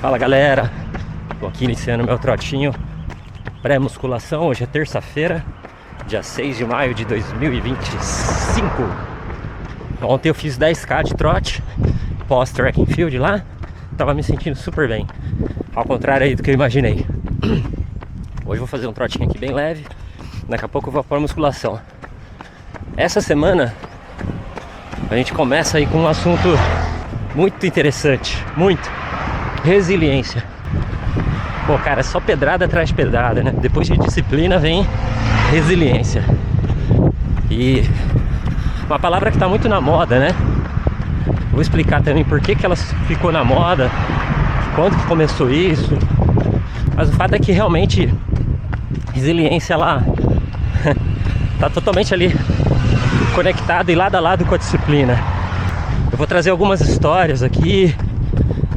Fala galera, tô aqui iniciando meu trotinho pré-musculação. Hoje é terça-feira, dia 6 de maio de 2025. Ontem eu fiz 10k de trote pós-track and field lá. Tava me sentindo super bem, ao contrário aí do que eu imaginei. Hoje eu vou fazer um trotinho aqui bem leve. Daqui a pouco eu vou para musculação. Essa semana a gente começa aí com um assunto muito interessante, muito: resiliência. Pô, cara, é só pedrada atrás de pedrada, né? Depois de disciplina vem resiliência. E uma palavra que tá muito na moda, né? Vou explicar também por que ela ficou na moda, quando que começou isso. Mas o fato é que realmente resiliência, ela tá totalmente ali conectada e lado a lado com a disciplina. Eu vou trazer algumas histórias aqui,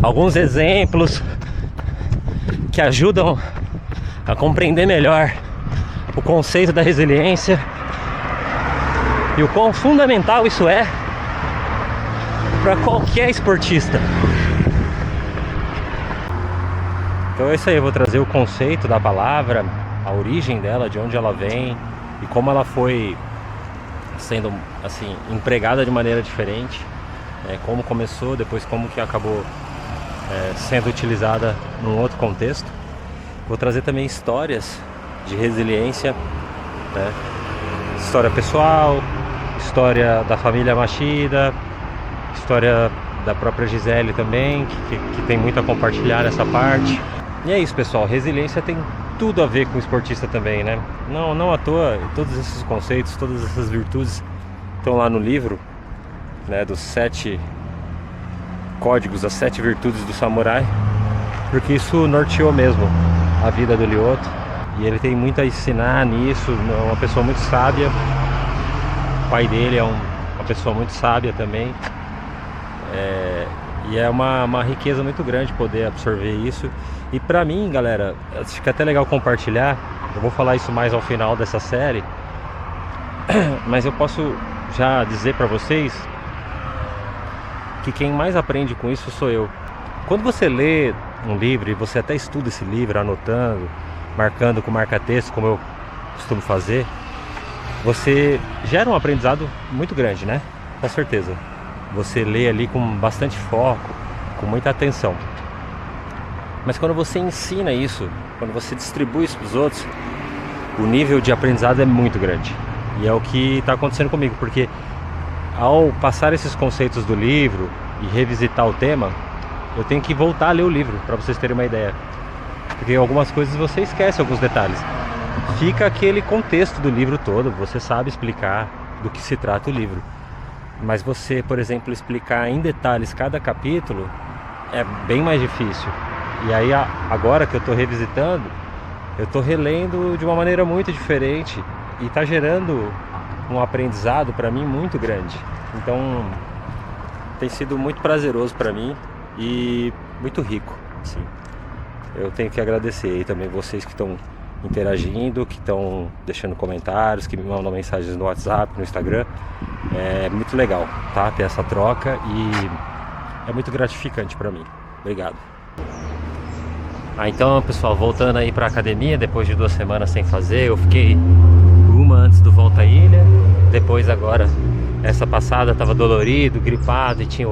alguns exemplos que ajudam a compreender melhor o conceito da resiliência e o quão fundamental isso é para qualquer esportista. Então é isso aí, eu vou trazer o conceito da palavra, a origem dela, de onde ela vem e como ela foi sendo assim empregada de maneira diferente, como começou, depois como que acabou sendo utilizada num outro contexto. Vou trazer também histórias de resiliência, né? História pessoal, história da família Machida, história da própria Gisele também, que tem muito a compartilhar nessa parte. E é isso, pessoal, resiliência tem tudo a ver com o esportista também, né? Não à toa, todos esses conceitos, todas essas virtudes estão lá no livro, né, dos 7 códigos, as 7 virtudes do samurai, porque isso norteou mesmo a vida do Lyoto, e ele tem muito a ensinar nisso. É uma pessoa muito sábia, o pai dele é uma pessoa muito sábia também, e é uma riqueza muito grande poder absorver isso. E pra mim, galera, acho que é até legal compartilhar. Eu vou falar isso mais ao final dessa série, mas eu posso já dizer pra vocês que quem mais aprende com isso sou eu. Quando você lê um livro e você até estuda esse livro, anotando, marcando com marca-texto, como eu costumo fazer, você gera um aprendizado muito grande, né? Com certeza. Você lê ali com bastante foco, com muita atenção. Mas quando você ensina isso, quando você distribui isso para os outros, o nível de aprendizado é muito grande. E é o que está acontecendo comigo, porque ao passar esses conceitos do livro e revisitar o tema, eu tenho que voltar a ler o livro, para vocês terem uma ideia. Porque algumas coisas você esquece, alguns detalhes. Fica aquele contexto do livro todo, você sabe explicar do que se trata o livro. Mas você, por exemplo, explicar em detalhes cada capítulo é bem mais difícil. E aí agora que eu estou revisitando, eu estou relendo de uma maneira muito diferente e está gerando um aprendizado para mim muito grande. Então tem sido muito prazeroso para mim e muito rico, sim. Eu tenho que agradecer aí também vocês que estão interagindo, que estão deixando comentários, que me mandam mensagens no WhatsApp, no Instagram. É muito legal, tá? Ter essa troca e é muito gratificante para mim. Obrigado. Então, pessoal, voltando aí pra academia, depois de 2 semanas sem fazer, eu fiquei uma antes do Volta à Ilha, depois agora, essa passada, tava dolorido, gripado e tinha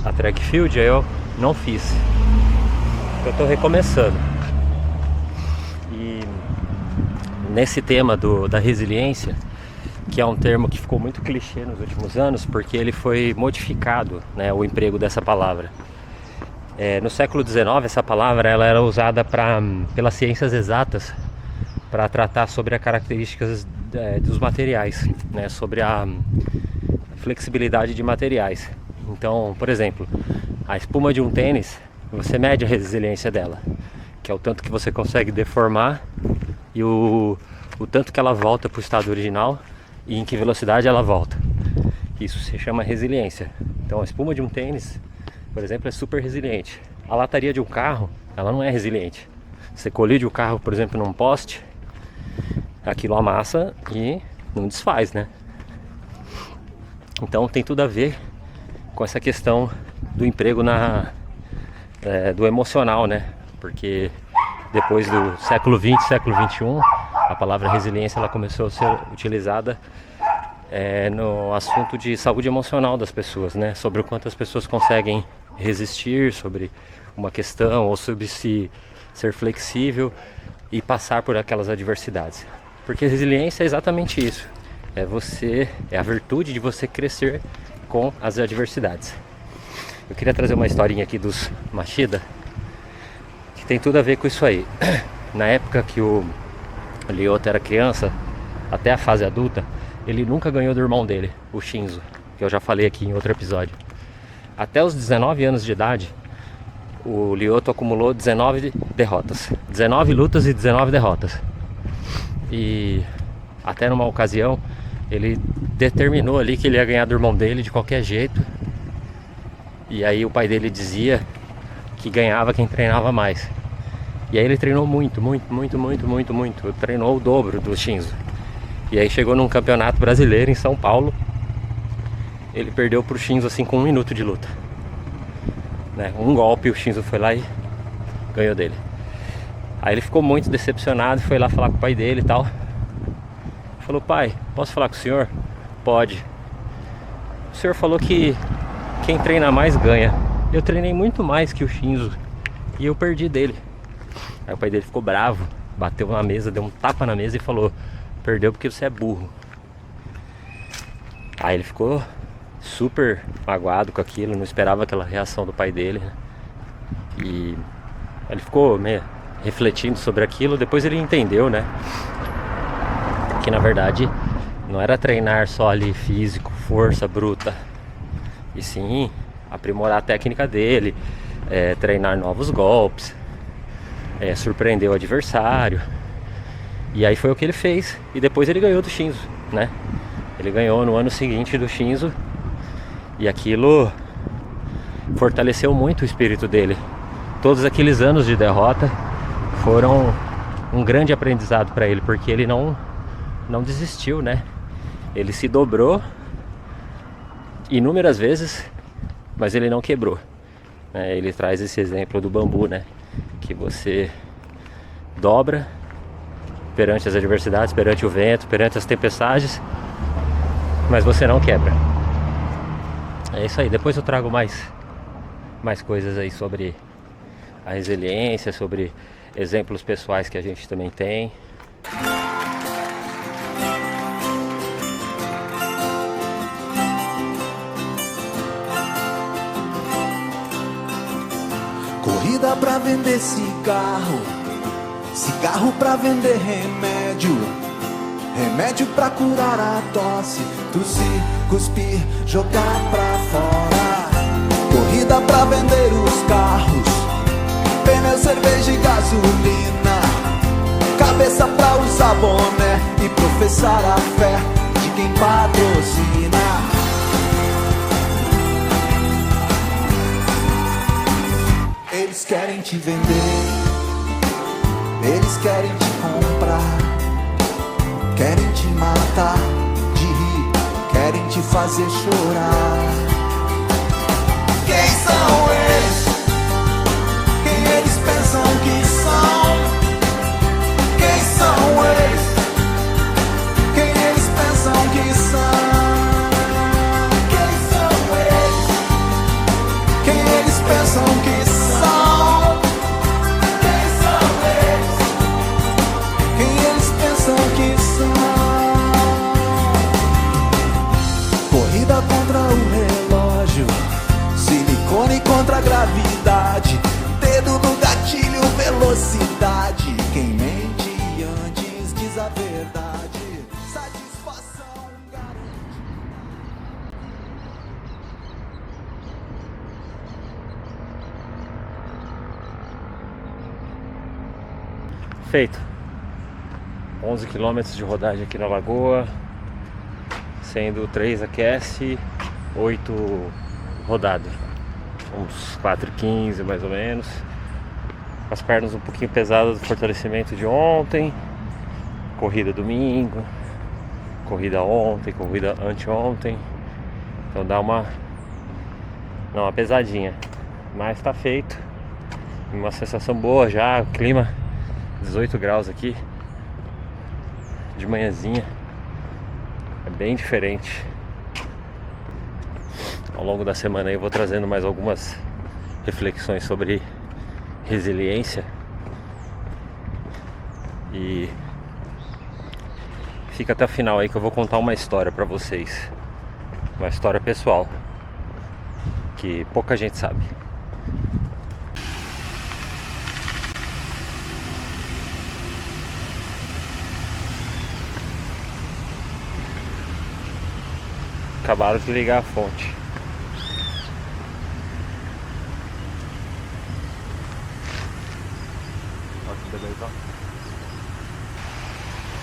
a track field, aí eu não fiz. Eu tô recomeçando. E nesse tema da resiliência, que é um termo que ficou muito clichê nos últimos anos, porque ele foi modificado, né, o emprego dessa palavra. No século XIX, essa palavra ela era usada pelas ciências exatas para tratar sobre as características dos materiais, né, sobre a flexibilidade de materiais. Então, por exemplo, a espuma de um tênis, você mede a resiliência dela, que é o tanto que você consegue deformar e o tanto que ela volta para o estado original e em que velocidade ela volta. Isso se chama resiliência. Então a espuma de um tênis, por exemplo, é super resiliente. A lataria de um carro, ela não é resiliente. Você colide o carro, por exemplo, num poste, aquilo amassa e não desfaz, né? Então tem tudo a ver com essa questão do emprego do emocional, né? Porque depois do século XX, século XXI, a palavra resiliência ela começou a ser utilizada no assunto de saúde emocional das pessoas, né? Sobre o quanto as pessoas conseguem resistir sobre uma questão ou sobre se ser flexível e passar por aquelas adversidades. Porque resiliência é exatamente isso. É a virtude de você crescer com as adversidades. Eu queria trazer uma historinha aqui dos Machida que tem tudo a ver com isso aí. Na época que o Lyoto era criança, até a fase adulta, ele nunca ganhou do irmão dele, o Shinzo, que eu já falei aqui em outro episódio. Até os 19 anos de idade, o Lyoto acumulou 19 derrotas. 19 lutas e 19 derrotas. E até numa ocasião, ele determinou ali que ele ia ganhar do irmão dele de qualquer jeito. E aí o pai dele dizia que ganhava quem treinava mais. E aí ele treinou muito. Treinou o dobro do Shinzo. E aí chegou num campeonato brasileiro em São Paulo. Ele perdeu pro Shinzo assim com 1 minuto de luta, né? Um golpe, o Shinzo foi lá e ganhou dele. Aí ele ficou muito decepcionado, foi lá falar com o pai dele e tal. Falou: pai, posso falar com o senhor? Pode. O senhor falou que quem treina mais ganha. Eu treinei muito mais que o Shinzo e eu perdi dele. Aí o pai dele ficou bravo, bateu na mesa, deu um tapa na mesa e falou: perdeu porque você é burro. Aí ele ficou super magoado com aquilo, não esperava aquela reação do pai dele, né? E ele ficou meio refletindo sobre aquilo. Depois ele entendeu, né, que na verdade não era treinar só ali físico, força bruta, e sim aprimorar a técnica dele, treinar novos golpes, surpreender o adversário. E aí foi o que ele fez. E depois ele ganhou do Shinzo, né? Ele ganhou no ano seguinte do Shinzo. E aquilo fortaleceu muito o espírito dele. Todos aqueles anos de derrota foram um grande aprendizado para ele, porque ele não desistiu, né? Ele se dobrou inúmeras vezes, mas ele não quebrou. Ele traz esse exemplo do bambu, né? Que você dobra perante as adversidades, perante o vento, perante as tempestades, mas você não quebra. É isso aí. Depois eu trago mais coisas aí sobre a resiliência, sobre exemplos pessoais que a gente também tem. Corrida pra vender cigarro, cigarro pra vender remédio, remédio pra curar a tosse, tossir, cuspir, jogar pra fora. Corrida pra vender os carros, pneu, cerveja e gasolina, cabeça pra usar boné e professar a fé de quem patrocina. Eles querem te vender, eles querem te comprar, querem te matar de rir, querem te fazer chorar. Quem são eles? Quem eles pensam que são? Quem são eles? Quem eles pensam que são? Quem são eles? Quem eles pensam que são? Contra o relógio, silicone contra a gravidade, dedo no gatilho, velocidade. Quem mente antes diz a verdade, satisfação garante. Feito. 11 km de rodagem aqui na Lagoa, sendo 3 aquece, 8 rodado, uns 4h15 mais ou menos. As pernas um pouquinho pesadas do fortalecimento de ontem, corrida domingo, corrida ontem, corrida anteontem, então dá uma pesadinha, mas tá feito. Uma sensação boa já, o clima 18 graus aqui de manhãzinha. É bem diferente. Ao longo da semana eu vou trazendo mais algumas reflexões sobre resiliência. E fica até o final aí que eu vou contar uma história pra vocês. Uma história pessoal que pouca gente sabe. Acabaram de ligar a fonte.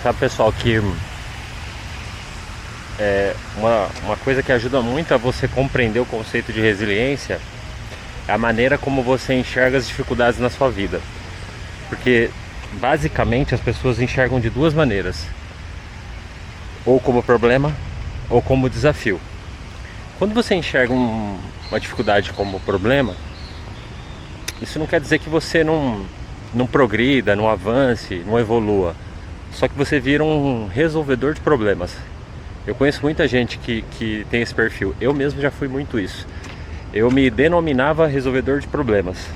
Sabe, pessoal, que uma coisa que ajuda muito a você compreender o conceito de resiliência é a maneira como você enxerga as dificuldades na sua vida. Porque basicamente as pessoas enxergam de duas maneiras: ou como problema ou como desafio. Quando você enxerga uma dificuldade como problema, isso não quer dizer que você não progrida, não avance, não evolua. Só que você vira um resolvedor de problemas. Eu conheço muita gente que tem esse perfil. Eu mesmo já fui muito isso. Eu me denominava resolvedor de problemas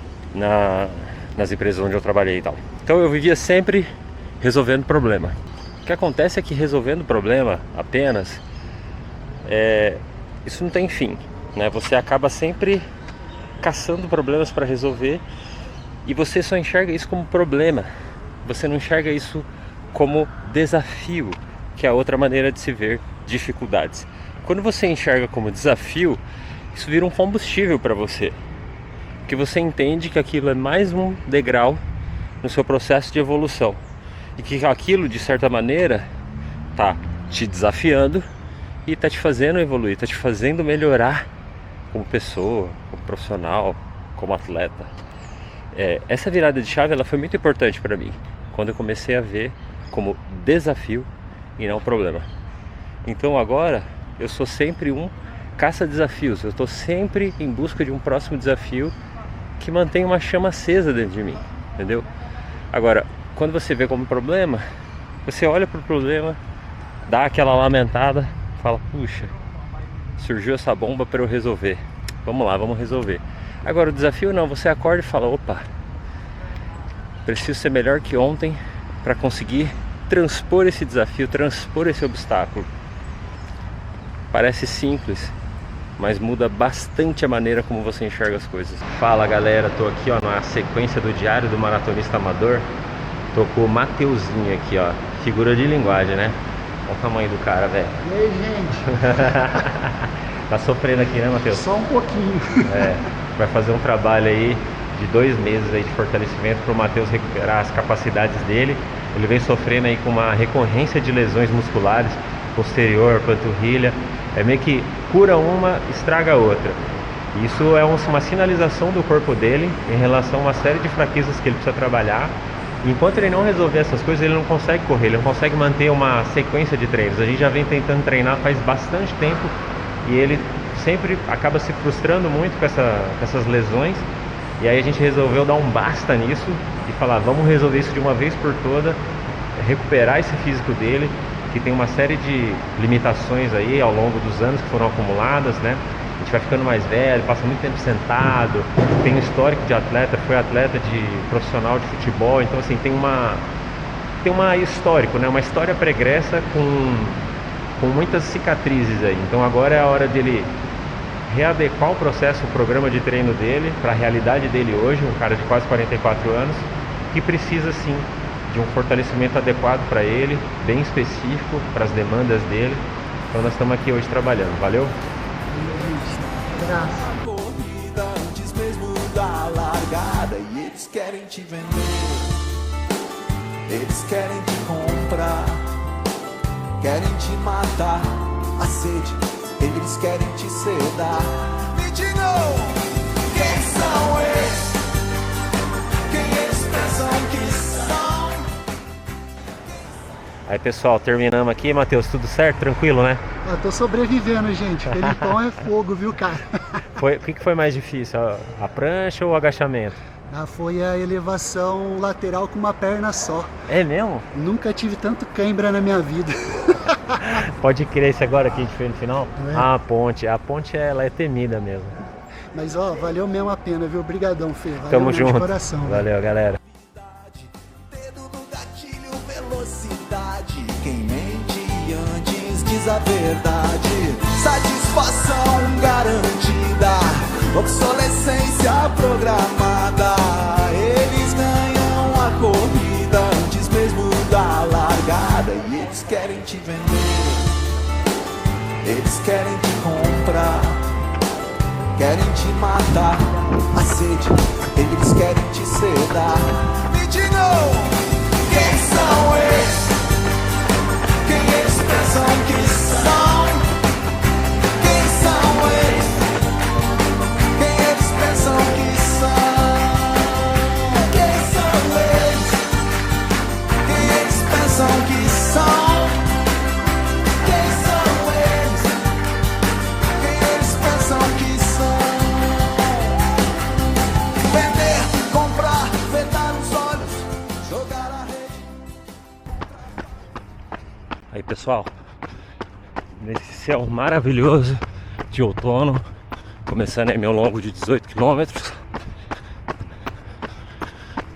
nas empresas onde eu trabalhei e tal. Então eu vivia sempre resolvendo problema. O que acontece é que resolvendo problema apenas, isso não tem fim, né? Você acaba sempre caçando problemas para resolver e você só enxerga isso como problema. Você não enxerga isso como desafio, que é a outra maneira de se ver dificuldades. Quando você enxerga como desafio, isso vira um combustível para você, porque você entende que aquilo é mais um degrau no seu processo de evolução e que aquilo, de certa maneira, tá te desafiando e tá te fazendo evoluir, tá te fazendo melhorar como pessoa, como profissional, como atleta. Essa virada de chave, ela foi muito importante para mim, quando eu comecei a ver como desafio e não problema. Então agora eu sou sempre um caça-desafios. Eu estou sempre em busca de um próximo desafio que mantém uma chama acesa dentro de mim, entendeu? Agora, quando você vê como problema, você olha para o problema, dá aquela lamentada, fala: puxa, surgiu essa bomba para eu resolver. Vamos lá, vamos resolver. Agora o desafio não, você acorda e fala: opa, preciso ser melhor que ontem para conseguir transpor esse desafio, transpor esse obstáculo. Parece simples, mas muda bastante a maneira como você enxerga as coisas. Fala, galera, tô aqui na sequência do Diário do Maratonista Amador. Tô com o Mateuzinho aqui, ó, figura de linguagem, né? Olha o tamanho do cara, velho. E aí, gente? Tá sofrendo aqui, né, Mateus? Só um pouquinho. Vai fazer um trabalho aí de 2 meses aí de fortalecimento para o Mateus recuperar as capacidades dele. Ele vem sofrendo aí com uma recorrência de lesões musculares, posterior, panturrilha. É meio que cura uma, estraga a outra. Isso é uma sinalização do corpo dele em relação a uma série de fraquezas que ele precisa trabalhar. Enquanto ele não resolver essas coisas, ele não consegue correr, ele não consegue manter uma sequência de treinos. A gente já vem tentando treinar faz bastante tempo e ele sempre acaba se frustrando muito com essas lesões. E aí a gente resolveu dar um basta nisso e falar: vamos resolver isso de uma vez por toda, recuperar esse físico dele, que tem uma série de limitações aí ao longo dos anos que foram acumuladas, né? A gente vai ficando mais velho, passa muito tempo sentado, tem um histórico de atleta, foi atleta de profissional de futebol, então assim, tem uma histórico, né? Uma história pregressa com muitas cicatrizes aí. Então agora é a hora dele readequar o processo, o programa de treino dele para a realidade dele hoje, um cara de quase 44 anos, que precisa sim de um fortalecimento adequado para ele, bem específico para as demandas dele. Então nós estamos aqui hoje trabalhando. Valeu? Graças. A corrida antes mesmo da largada e eles querem te vender, eles querem te comprar, querem te matar, a sede, eles querem te sedar. Me digam, quem são eles? Quem eles pensam que são? Aí, pessoal, terminamos aqui. Matheus, tudo certo? Tranquilo, né? Eu tô sobrevivendo, gente. Felipão é fogo, viu, cara? O que foi mais difícil? A prancha ou o agachamento? Foi a elevação lateral com uma perna só. É mesmo? Nunca tive tanto cãibra na minha vida. Pode crer, esse agora que a gente fez no final? É. A ponte ela é temida mesmo. Mas ó, valeu mesmo a pena, viu? Obrigadão, Fê. Valeu Tamo mesmo junto. de coração. Valeu, galera. Dedo no gatilho, velocidade. Quem mente antes diz a verdade. Satisfação garantida, obsolescência programada. Eles ganham a corrida antes mesmo da largada. E eles querem te vender, eles querem te comprar, querem te matar. A sede, eles querem te sedar. Me digam, quem são eles? Quem eles pensam que são? Quem são eles? Quem eles pensam que são? Quem são eles? Quem eles pensam que são? Quem são eles? Quem eles pensam que são? Vender, comprar, vedar os olhos, jogar a rede. Aí, pessoal, nesse céu maravilhoso de outono, começando aí meu longo de 18 quilômetros,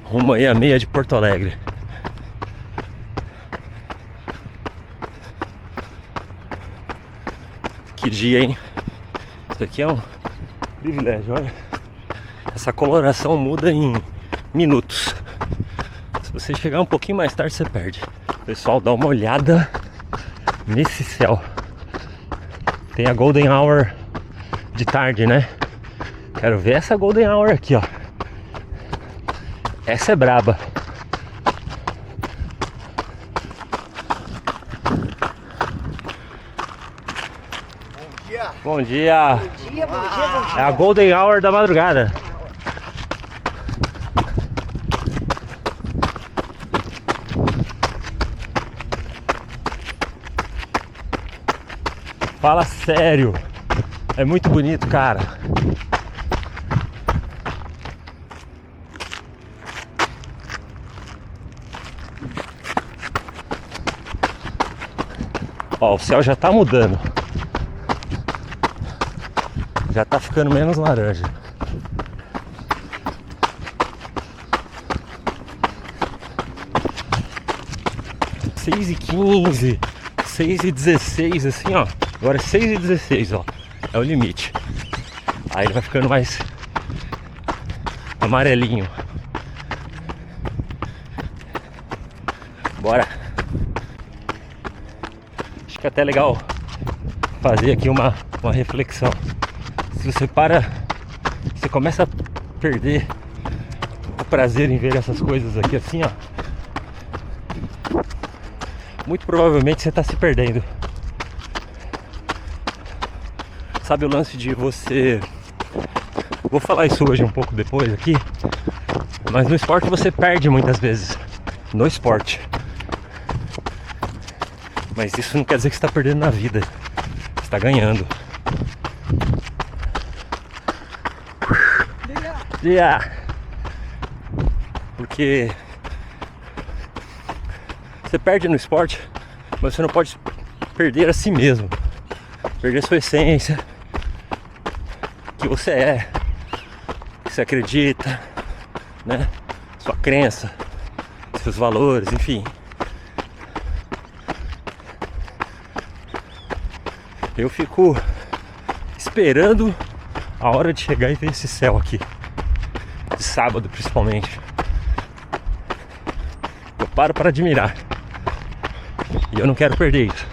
rumo aí a meia de Porto Alegre. Que dia, hein? Isso aqui é um privilégio, olha. Essa coloração muda em minutos. Se você chegar um pouquinho mais tarde, você perde. Pessoal, dá uma olhada nesse céu. Tem a Golden Hour de tarde, né? Quero ver essa Golden Hour aqui, ó. Essa é braba. Bom dia. É a Golden Hour da madrugada. Fala sério. É muito bonito, cara. Ó, o céu já tá mudando. Já tá ficando menos laranja. Seis e 15, 6 e 16, assim, ó. Agora é 6 e 16, ó. É o limite. Aí ele vai ficando mais amarelinho. Bora. Acho que é até legal fazer aqui uma reflexão. Se você para, você começa a perder o prazer em ver essas coisas aqui assim, ó. Muito provavelmente você está se perdendo. Sabe o lance de você... Vou falar isso hoje um pouco depois aqui. Mas no esporte você perde muitas vezes. No esporte. Mas isso não quer dizer que você está perdendo na vida. Você está ganhando. Porque você perde no esporte, mas você não pode perder a si mesmo. Perder sua essência, que você é, que você acredita, né? Sua crença, seus valores, enfim. Eu fico esperando a hora de chegar e ver esse céu aqui. De sábado, principalmente. Eu paro para admirar. E eu não quero perder isso.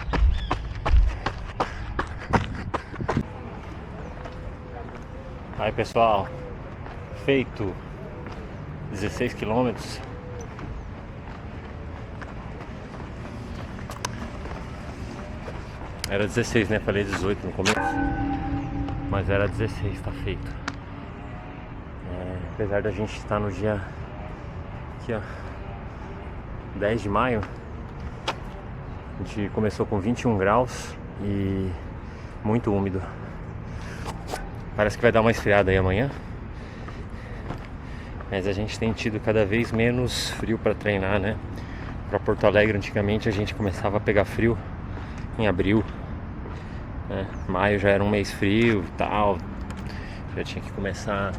Aí, pessoal, feito 16 quilômetros. Era 16, né? Falei 18 no começo. Mas era 16, tá feito. Apesar da gente estar no dia aqui, ó, 10 de maio, a gente começou com 21 graus e muito úmido. Parece que vai dar uma esfriada aí amanhã. mas a gente tem tido cada vez menos frio para treinar, né? Para Porto Alegre, antigamente a gente começava a pegar frio em abril, né? Maio já era um mês frio e tal, já tinha que começar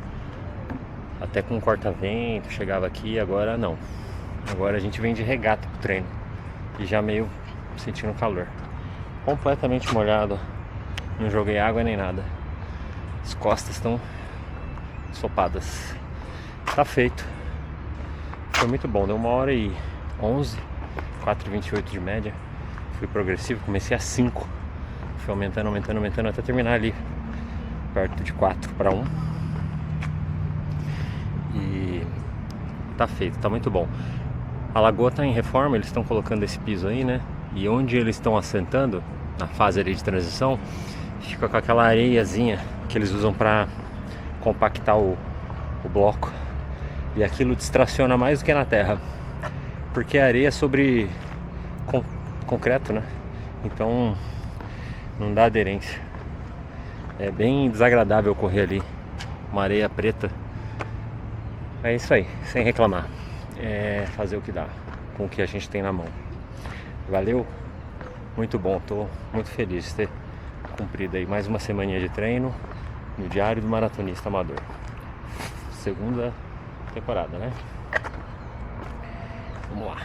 até com corta-vento, chegava aqui, agora não. Agora a gente vem de regata pro treino e já meio sentindo calor. Completamente molhado, não joguei água nem nada. As costas estão sopadas. Tá feito. Foi muito bom, deu 1h11, 4h28 de média. Fui progressivo, comecei a 5. Fui aumentando até terminar ali perto de 4:1. E tá feito, tá muito bom. A lagoa tá em reforma, eles estão colocando esse piso aí, né? E onde eles estão assentando, na fase ali de transição, fica com aquela areiazinha que eles usam para compactar o bloco. E aquilo distraciona mais do que na terra, porque a areia é sobre concreto, né? Então não dá aderência. É bem desagradável correr ali, uma areia preta. É isso aí, sem reclamar. É fazer o que dá com o que a gente tem na mão. Valeu, muito bom, tô muito feliz de ter cumprido aí mais uma semaninha de treino no Diário do Maratonista Amador. Segunda temporada, né? Vamos lá.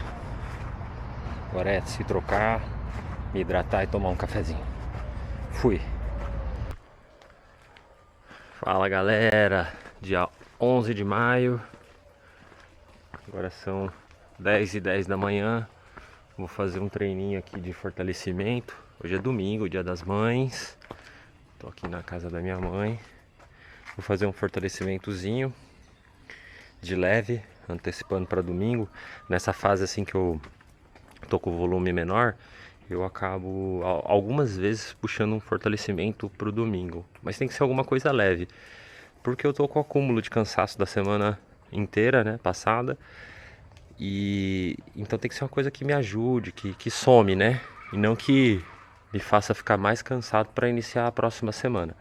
Agora é se trocar, me hidratar e tomar um cafezinho. Fui. Fala galera, dia 11 de maio. Agora são 10h10 da manhã. Vou fazer um treininho aqui de fortalecimento. Hoje é domingo, dia das mães. Tô aqui na casa da minha mãe. Vou fazer um fortalecimentozinho de leve, antecipando para domingo. Nessa fase assim que eu tô com o volume menor, eu acabo algumas vezes puxando um fortalecimento pro domingo. Mas tem que ser alguma coisa leve, porque eu tô com o acúmulo de cansaço da semana inteira, né, passada. E então tem que ser uma coisa que me ajude, que some, né? E não que me faça ficar mais cansado para iniciar a próxima semana.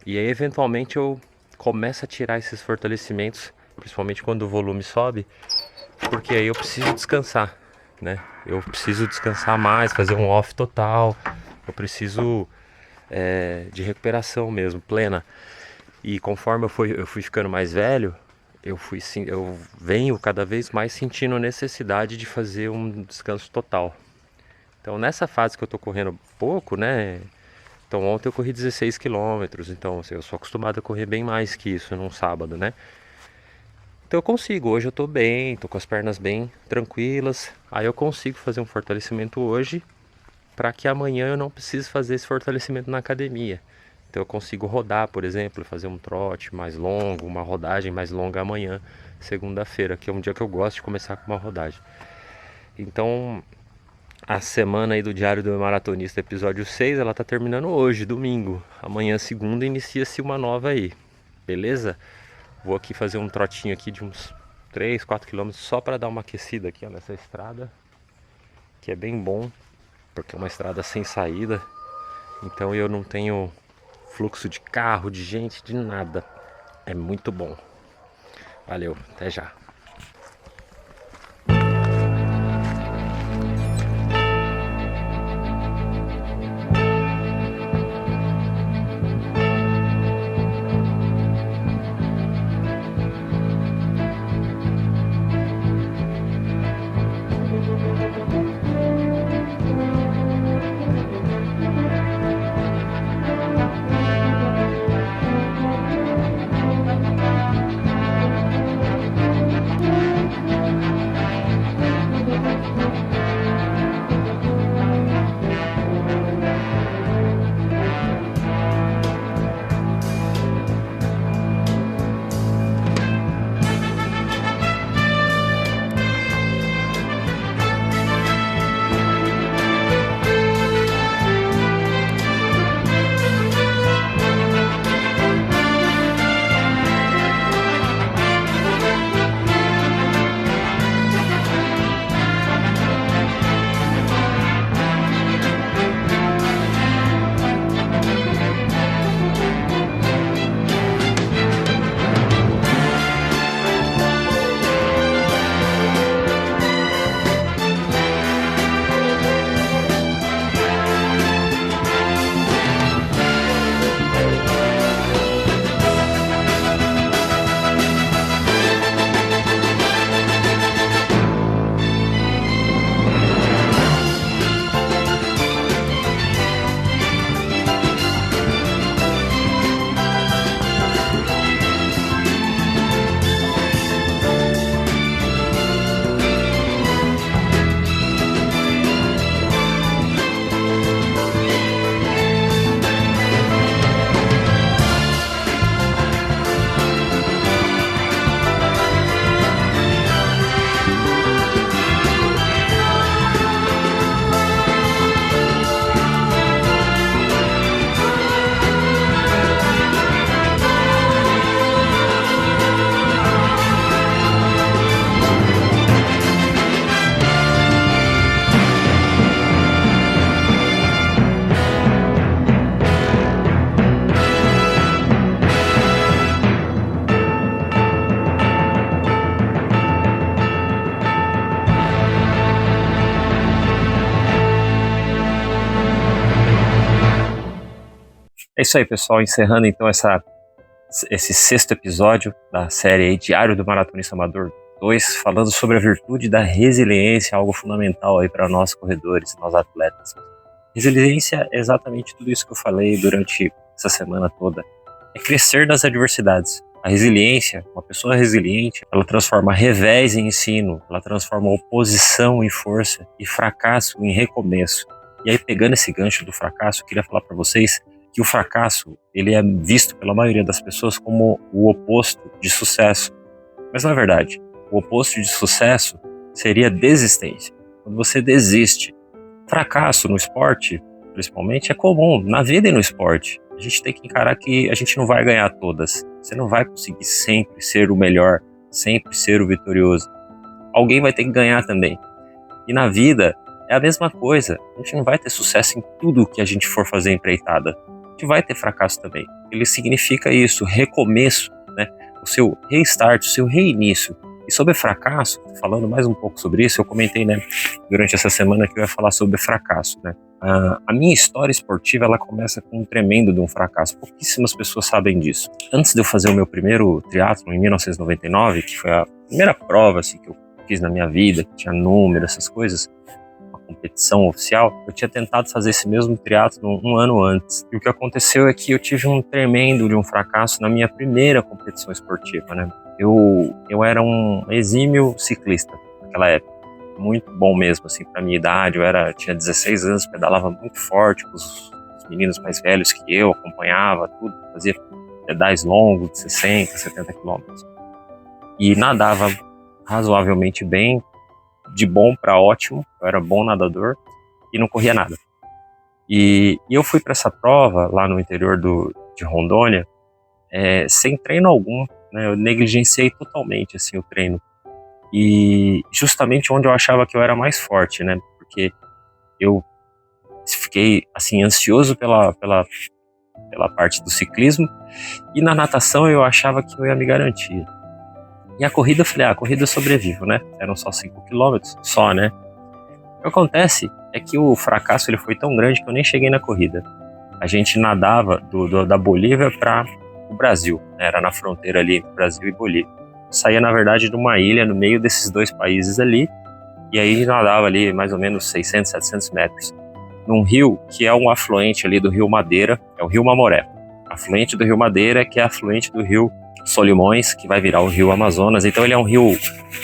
E aí eventualmente eu começo a tirar esses fortalecimentos, principalmente quando o volume sobe, porque aí eu preciso descansar, né? Eu preciso descansar mais, fazer um off total. Eu preciso de recuperação mesmo, plena. E conforme eu fui ficando mais velho, eu venho cada vez mais sentindo a necessidade de fazer um descanso total. Então nessa fase que eu tô correndo pouco, né? Então ontem eu corri 16 km, então assim, eu sou acostumado a correr bem mais que isso num sábado, né? Então eu consigo, hoje eu tô bem, tô com as pernas bem tranquilas. Aí eu consigo fazer um fortalecimento hoje, para que amanhã eu não precise fazer esse fortalecimento na academia. Então eu consigo rodar, por exemplo, fazer um trote mais longo, uma rodagem mais longa amanhã, segunda-feira, que é um dia que eu gosto de começar com uma rodagem. Então, a semana aí do Diário do Maratonista, episódio 6, ela tá terminando hoje, domingo. Amanhã, segunda, inicia-se uma nova aí, beleza? Vou aqui fazer um trotinho aqui de uns 3, 4 km só para dar uma aquecida aqui, ó, nessa estrada, que é bem bom, porque é uma estrada sem saída, então eu não tenho fluxo de carro, de gente, de nada. É muito bom. Valeu, até já. É isso aí, pessoal, encerrando então esse 6º episódio da série aí, Diário do Maratonista Amador 2, falando sobre a virtude da resiliência, algo fundamental aí para nós corredores, nós atletas. Resiliência é exatamente tudo isso que eu falei durante essa semana toda. É crescer nas adversidades. A resiliência, uma pessoa resiliente, ela transforma revés em ensino, ela transforma oposição em força e fracasso em recomeço. E aí, pegando esse gancho do fracasso, eu queria falar para vocês que o fracasso, ele é visto pela maioria das pessoas como o oposto de sucesso. Mas não é verdade. O oposto de sucesso seria desistência. Quando você desiste. Fracasso no esporte, principalmente, é comum, na vida e no esporte. A gente tem que encarar que a gente não vai ganhar todas. Você não vai conseguir sempre ser o melhor, sempre ser o vitorioso. Alguém vai ter que ganhar também. E na vida é a mesma coisa. A gente não vai ter sucesso em tudo que a gente for fazer empreitada. A gente vai ter fracasso também. Ele significa isso, recomeço, né? O seu restart, o seu reinício. E sobre fracasso, falando mais um pouco sobre isso, eu comentei, né, durante essa semana que eu ia falar sobre fracasso, né? A minha história esportiva, ela começa com um tremendo de um fracasso. Pouquíssimas pessoas sabem disso. Antes de eu fazer o meu primeiro triatlon em 1999, que foi a primeira prova assim, que eu fiz na minha vida, que tinha número, essas coisas, uma competição oficial, eu tinha tentado fazer esse mesmo triatlon um ano antes. E o que aconteceu é que eu tive um tremendo de um fracasso na minha primeira competição esportiva, né? Eu era um exímio ciclista naquela época, muito bom mesmo, assim, pra minha idade. Tinha 16 anos, pedalava muito forte com os meninos mais velhos que eu, acompanhava tudo, fazia pedais longos de 60, 70 quilômetros. E nadava razoavelmente bem, de bom para ótimo, eu era bom nadador e não corria nada. E eu fui para essa prova lá no interior de Rondônia, sem treino algum, né? Eu negligenciei totalmente assim, o treino. E justamente onde eu achava que eu era mais forte, né? Porque eu fiquei assim, ansioso pela parte do ciclismo, e na natação eu achava que eu ia me garantir. E a corrida, eu falei, a corrida eu sobrevivo, né? Eram só 5 quilômetros, só, né? O que acontece é que o fracasso ele foi tão grande que eu nem cheguei na corrida. A gente nadava da Bolívia para o Brasil, né? Era na fronteira ali entre Brasil e Bolívia. Saía, na verdade, de uma ilha no meio desses dois países ali, e aí nadava ali mais ou menos 600, 700 metros, num rio que é um afluente ali do Rio Madeira, é o Rio Mamoré. Afluente do Rio Madeira, que é afluente do Rio Solimões, que vai virar o Rio Amazonas. Então ele é um rio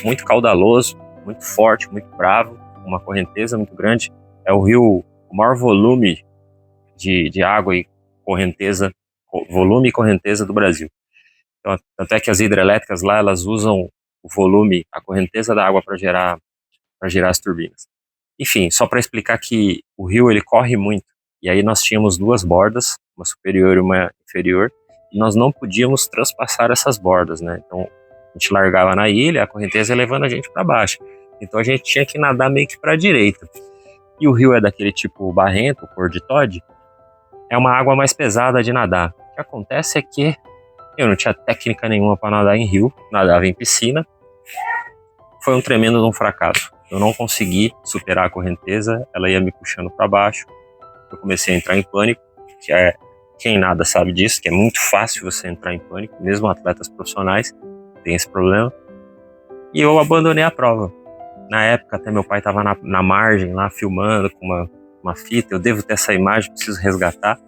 muito caudaloso, muito forte, muito bravo, uma correnteza muito grande. É o rio, o maior volume de água e correnteza, volume e correnteza do Brasil. Então, tanto é que as hidrelétricas lá, elas usam o volume, a correnteza da água para girar as turbinas. Enfim, só para explicar que o rio ele corre muito. E aí nós tínhamos duas bordas, uma superior e uma inferior, e nós não podíamos transpassar essas bordas, né? Então a gente largava na ilha, a correnteza ia levando a gente para baixo. Então a gente tinha que nadar meio que para a direita. E o rio é daquele tipo barrento, cor de Toddy, é uma água mais pesada de nadar. O que acontece é que eu não tinha técnica nenhuma para nadar em rio, nadava em piscina. Foi um tremendo de um fracasso. Eu não consegui superar a correnteza, ela ia me puxando para baixo. Eu comecei a entrar em pânico, que quem nada sabe disso, que é muito fácil você entrar em pânico, mesmo atletas profissionais têm esse problema. E eu abandonei a prova. Na época, até meu pai estava na margem lá, filmando com uma fita. Eu devo ter essa imagem, preciso resgatar.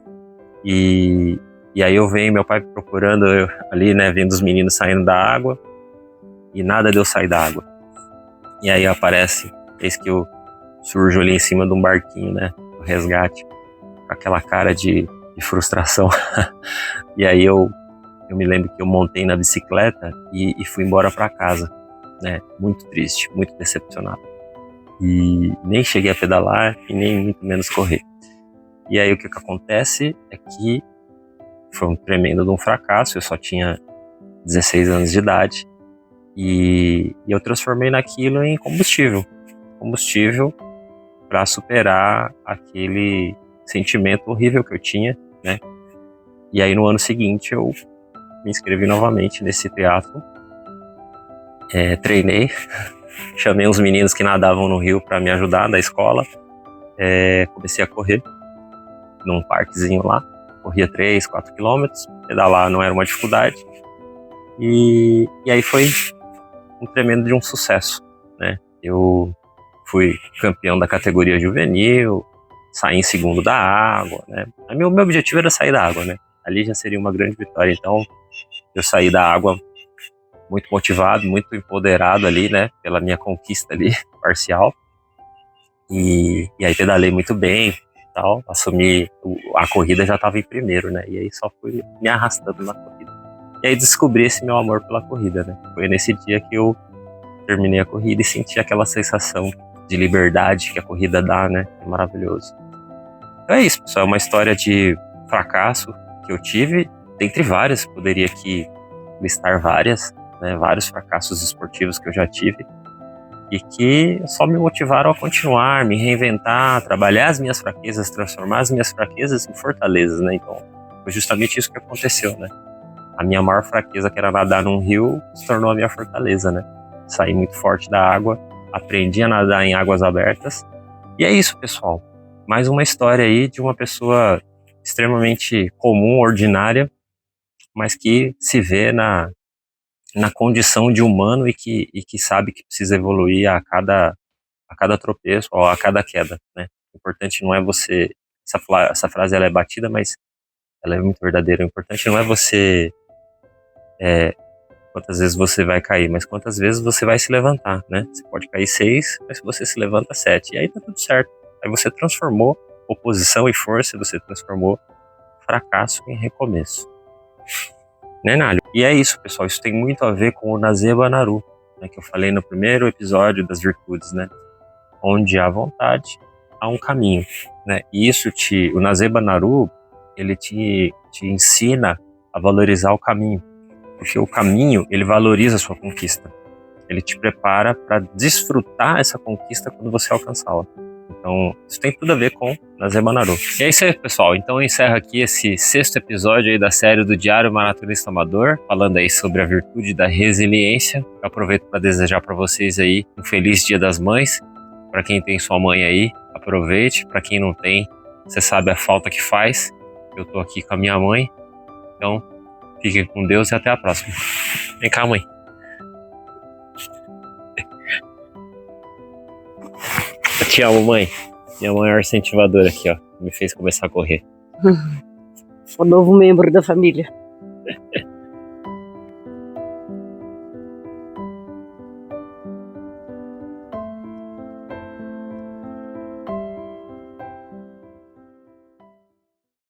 E aí eu venho, meu pai procurando ali, né, vendo os meninos saindo da água, e nada de eu sair da água. E aí aparece, eis que eu surjo ali em cima de um barquinho, né, do resgate, com aquela cara de frustração. E aí eu me lembro que eu montei na bicicleta e fui embora para casa, né, muito triste, muito decepcionado. E nem cheguei a pedalar e nem muito menos correr. E aí o que acontece é que foi um tremendo de um fracasso. Eu só tinha 16 anos de idade e eu transformei naquilo em combustível para superar aquele sentimento horrível que eu tinha, né? E aí no ano seguinte eu me inscrevi novamente nesse triatlo, treinei, chamei uns meninos que nadavam no rio para me ajudar da escola, comecei a correr num parquezinho lá. corria 3, 4 quilômetros, pedalar não era uma dificuldade. E aí foi um tremendo de um sucesso, né? Eu fui campeão da categoria juvenil, saí em segundo da água, né? Meu objetivo era sair da água, né? Ali já seria uma grande vitória, então eu saí da água muito motivado, muito empoderado ali, né? Pela minha conquista ali, parcial. E aí pedalei muito bem, tal, assumi a corrida, já estava em primeiro, né? E aí só fui me arrastando na corrida. E aí descobri esse meu amor pela corrida, né? Foi nesse dia que eu terminei a corrida e senti aquela sensação de liberdade que a corrida dá, né? É maravilhoso. Então é isso, pessoal, é uma história de fracasso que eu tive, dentre várias, poderia aqui listar várias, né? Vários fracassos esportivos que eu já tive e que só me motivaram a continuar, me reinventar, trabalhar as minhas fraquezas, transformar as minhas fraquezas em fortalezas, né? Então, foi justamente isso que aconteceu, né? A minha maior fraqueza, que era nadar num rio, se tornou a minha fortaleza, né? Saí muito forte da água, aprendi a nadar em águas abertas. E é isso, pessoal. Mais uma história aí de uma pessoa extremamente comum, ordinária, mas que se vê na condição de humano e que sabe que precisa evoluir a cada tropeço ou a cada queda, né? O importante não é você... Essa frase ela é batida, mas ela é muito verdadeira. O importante não é você... quantas vezes você vai cair, mas quantas vezes você vai se levantar, né? Você pode cair 6, mas se você se levanta 7, e aí tá tudo certo. Aí você transformou oposição e força, você transformou fracasso em recomeço. Né, Nálio? E é isso, pessoal, isso tem muito a ver com o Naseba Naru, né, que eu falei no primeiro episódio das virtudes, né? Onde há vontade, há um caminho, né? E isso o Naseba Naru, ele te ensina a valorizar o caminho. Porque o caminho, ele valoriza a sua conquista. Ele te prepara para desfrutar essa conquista quando você alcançá-la. Então, isso tem tudo a ver com Naseba Naru. E é isso aí, pessoal. Então, eu encerro aqui esse 6º episódio aí da série do Diário Maratonista Amador, falando aí sobre a virtude da resiliência. Eu aproveito para desejar para vocês aí um feliz Dia das Mães. Para quem tem sua mãe aí, aproveite. Para quem não tem, você sabe a falta que faz. Eu tô aqui com a minha mãe. Então, fiquem com Deus e até a próxima. Vem cá, mãe. Eu te amo, mãe. Minha maior incentivadora aqui, ó. Me fez começar a correr. O novo membro da família.